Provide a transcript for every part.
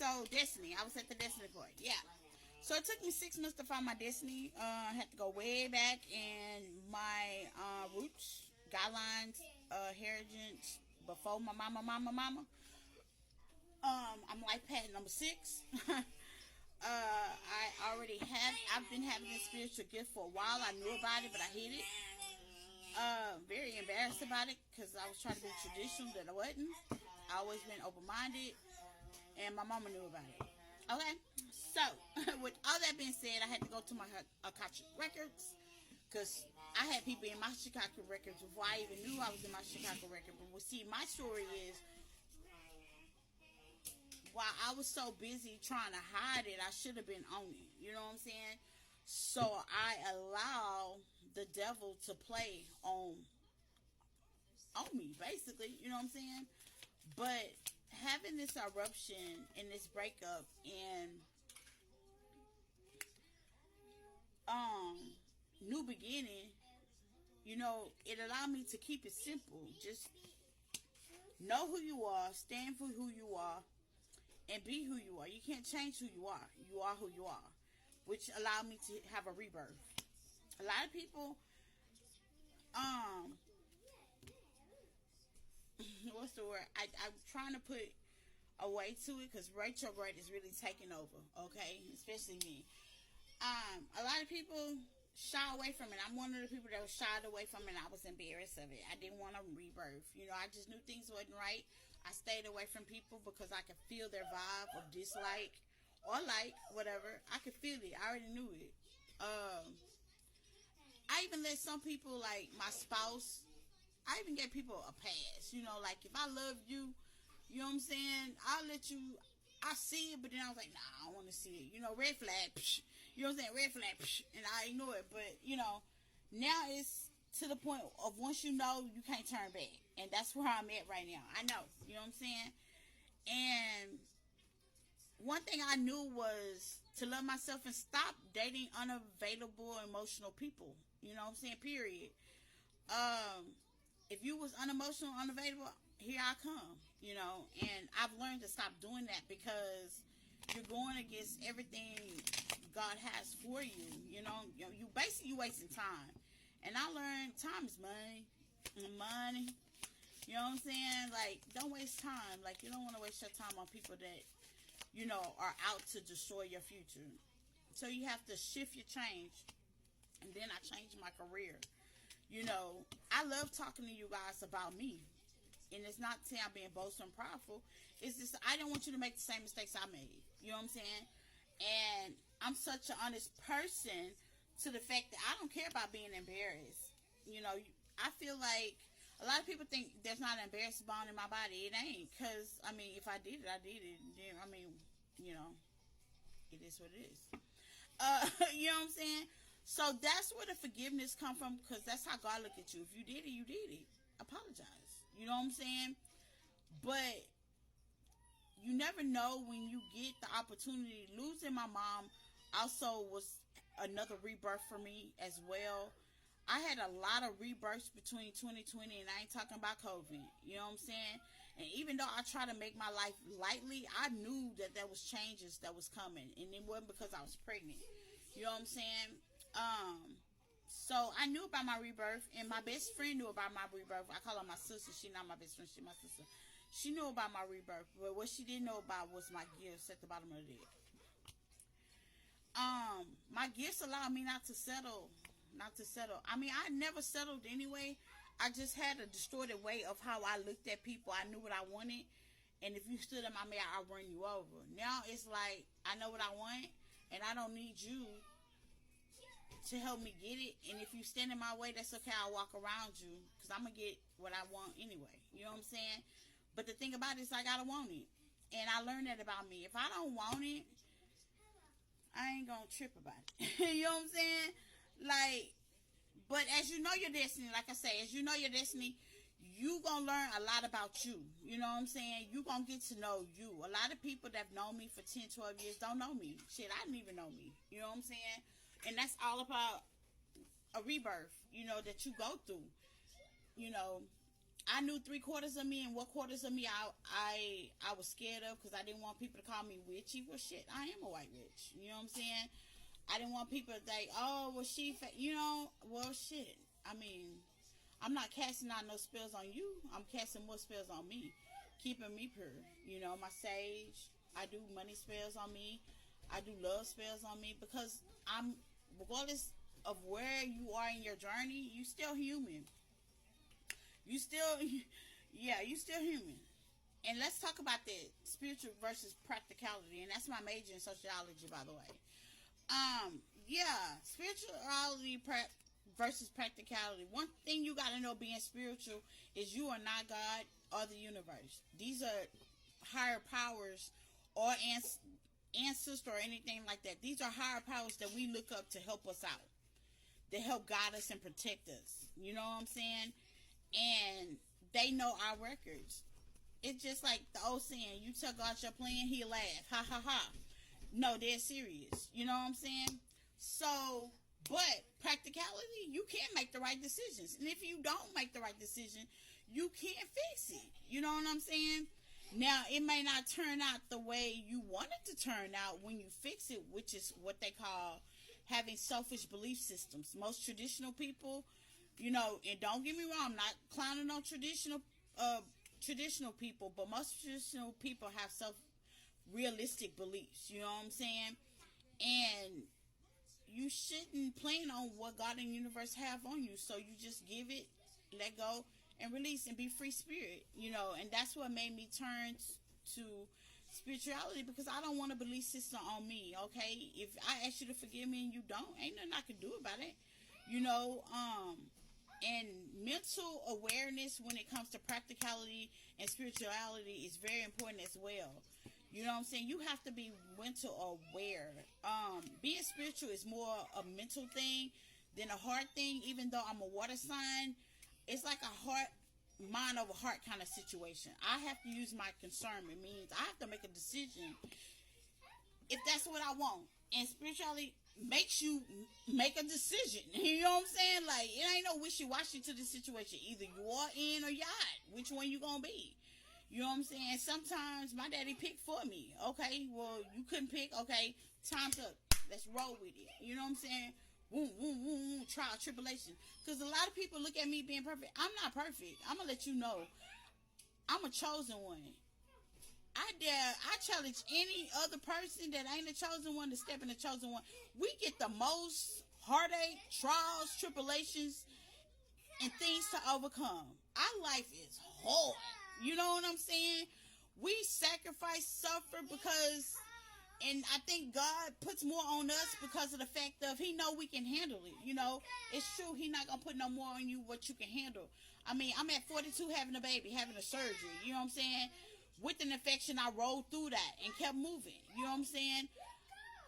So Destiny, I was at the Destiny part. Yeah. So it took me 6 months to find my destiny. I had to go way back in my roots, guidelines, heritage before my mama. I'm life path number 6. I already have. I've been having this spiritual gift for a while. I knew about it, but I hid it. Very embarrassed about it because I was trying to be traditional, that I wasn't. I always been open minded, and my mama knew about it. Okay, so with all that being said, I had to go to my Akashic records because I had people in my Chicago records before I even knew I was in my Chicago record. But we see, my story is, while I was so busy trying to hide it, I should have been on it. You know what I'm saying? So I allow the devil to play on me, basically. You know what I'm saying? But having this eruption and this breakup and new beginning, you know, it allowed me to keep it simple. Just know who you are, stand for who you are, and be who you are. You can't change who you are. You are who you are, which allowed me to have a rebirth. A lot of people, what's the word? I'm trying to put a way to it because retrograde is really taking over. Okay, especially me. A lot of people shy away from it. I'm one of the people that was shied away from it, and I was embarrassed of it. I didn't want to rebirth. You know, I just knew things wasn't right. I stayed away from people because I could feel their vibe of dislike or like, whatever. I could feel it. I already knew it. I even let some people, like my spouse, I even gave people a pass. You know, like if I love you, you know what I'm saying? I'll let you. I see it, but then I was like, nah, I don't want to see it. You know, red flag. Psh, you know what I'm saying? Red flag. Psh, and I ignore it. But, you know, now it's to the point of once you know, you can't turn back. And that's where I'm at right now. I know. You know what I'm saying? And one thing I knew was to love myself and stop dating unavailable emotional people. You know what I'm saying? Period. If you was unemotional, unavailable, here I come, you know, and I've learned to stop doing that because you're going against everything God has for you. You basically wasting time. And I learned time is money. Money. You know what I'm saying? Like, don't waste time. Like, you don't want to waste your time on people that, you know, are out to destroy your future. So you have to shift your change. And then I changed my career. You know, I love talking to you guys about me. And it's not saying I'm being boastful and prideful. It's just I don't want you to make the same mistakes I made. You know what I'm saying? And I'm such an honest person to the fact that I don't care about being embarrassed. You know, I feel like a lot of people think there's not an embarrassed bone in my body. It ain't. Because, I mean, if I did it, I did it. Then, I mean, you know, it is what it is. You know what I'm saying? So that's where the forgiveness come from, because that's how God look at you. If you did it, you did it. Apologize. You know what I'm saying? But you never know when you get the opportunity. Losing my mom also was another rebirth for me as well. I had a lot of rebirths between 2020, and I ain't talking about COVID. You know what I'm saying? And even though I try to make my life lightly, I knew that there was changes that was coming, and it wasn't because I was pregnant. You know what I'm saying? So I knew about my rebirth, and my best friend knew about my rebirth. I call her my sister. She's not my best friend. She's my sister. She knew about my rebirth, but what she didn't know about was my gifts at the bottom of the deck. My gifts allowed me not to settle. I mean, I never settled anyway. I just had a distorted way of how I looked at people. I knew what I wanted, and if you stood in my way, I'll run you over. Now it's like I know what I want, and I don't need you to help me get it. And if you stand in my way, that's okay. I'll walk around you because I'm gonna get what I want anyway. You know what I'm saying? But the thing about it is I gotta want it, and I learned that about me. If I don't want it, I ain't gonna trip about it. You know what I'm saying? Like, but as you know your destiny, like I say, as you know your destiny, you gonna learn a lot about you. You know what I'm saying? You gonna get to know you. A lot of people that have known me for 10, 12 years don't know me. Shit, I didn't even know me. You know what I'm saying? And that's all about a rebirth, you know, that you go through. You know, I knew 3/4 of me, and what quarters of me I was scared of, because I didn't want people to call me witchy. Well, shit, I am a white witch. You know what I'm saying? I didn't want people to think, oh, well, you know, well, shit. I mean, I'm not casting out no spells on you. I'm casting more spells on me, keeping me pure. You know, my sage. I do money spells on me. I do love spells on me, because regardless of where you are in your journey, you still human. You still, yeah, you still human. And let's talk about that spiritual versus practicality, and that's my major in sociology, by the way. Yeah, spirituality versus practicality. One thing you gotta know being spiritual is you are not God or the universe. These are higher powers or ancestor or anything like that. These are higher powers that we look up to help us out, to help guide us and protect us. You know what I'm saying? And they know our records. It's just like the old saying, you tell God you're playing, he'll laugh. Ha ha ha. No, they're serious. You know what I'm saying? So, but practicality, you can't make the right decisions. And if you don't make the right decision, you can't fix it. You know what I'm saying? Now, it may not turn out the way you want it to turn out when you fix it, which is what they call having selfish belief systems. Most traditional people, you know, and don't get me wrong, I'm not clowning on traditional people, but most traditional people have realistic beliefs. You know what I'm saying? And you shouldn't plan on what God and universe have on you. So you just give it, let go, and release, and be free spirit. You know, and that's what made me turn to spirituality, because I don't want a belief system on me. Okay, if I ask you to forgive me and you don't, ain't nothing I can do about it. You know, and mental awareness when it comes to practicality and spirituality is very important as well. You know what I'm saying? You have to be mental aware. Being spiritual is more a mental thing than a heart thing. Even though I'm a water sign, it's like a heart, mind over heart kind of situation. I have to use my concernment. Means I have to make a decision if that's what I want. And spirituality makes you make a decision. You know what I'm saying? Like, it ain't no wishy-washy to the situation. Either you are in or you out. Which one you gonna be? You know what I'm saying? Sometimes my daddy picked for me. Okay, well, you couldn't pick. Okay, time's up. Let's roll with it. You know what I'm saying? Boom, boom, boom, boom, trial, tribulation. Because a lot of people look at me being perfect. I'm not perfect. I'm going to let you know. I'm a chosen one. I challenge any other person that ain't a chosen one to step in the chosen one. We get the most heartache, trials, tribulations, and things to overcome. Our life is hard. You know what I'm saying? We sacrifice, suffer because, and I think God puts more on us because of the fact of He know we can handle it. You know, it's true. He not gonna put no more on you what you can handle. I mean, I'm at 42 having a baby, having a surgery. You know what I'm saying? With an infection, I rolled through that and kept moving. You know what I'm saying?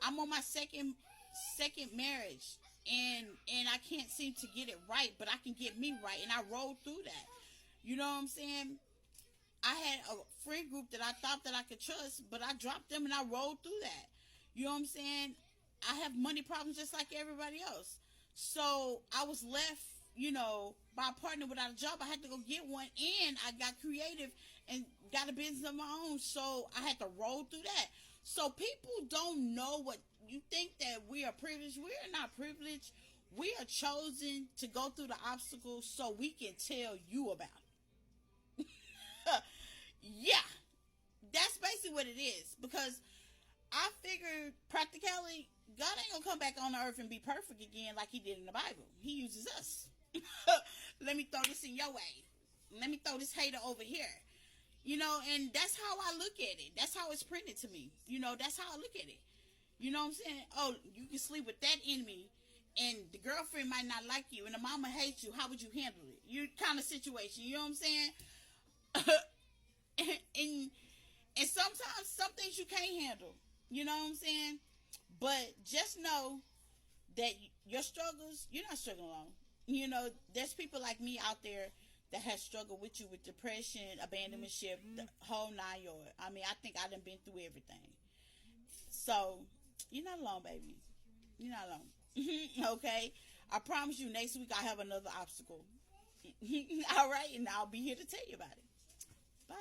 I'm on my second marriage, and I can't seem to get it right, but I can get me right, and I rolled through that. You know what I'm saying? I had a friend group that I thought that I could trust, but I dropped them and I rolled through that. You know what I'm saying? I have money problems just like everybody else. So I was left, you know, by a partner without a job. I had to go get one, and I got creative and got a business of my own. So I had to roll through that. So people don't know what you think, that we are privileged. We are not privileged. We are chosen to go through the obstacles so we can tell you about it. Yeah, that's basically what it is. Because I figured practicality, God ain't gonna come back on the earth and be perfect again like He did in the Bible. He uses us. Let me throw this in your way. Let me throw this hater over here. You know, and that's how I look at it. That's how it's printed to me. You know, that's how I look at it. You know what I'm saying? Oh, you can sleep with that enemy, and the girlfriend might not like you, and the mama hates you. How would you handle it? You kind of situation. You know what I'm saying? and sometimes some things you can't handle. You know what I'm saying? But just know that your struggles, you're not struggling alone. You know, there's people like me out there that has struggled with you with depression, abandonmentship, the whole 9 yard. I mean, I think I done been through everything. So, you're not alone, baby. You're not alone. Okay? I promise you, next week I have another obstacle. All right, and I'll be here to tell you about it. Bye.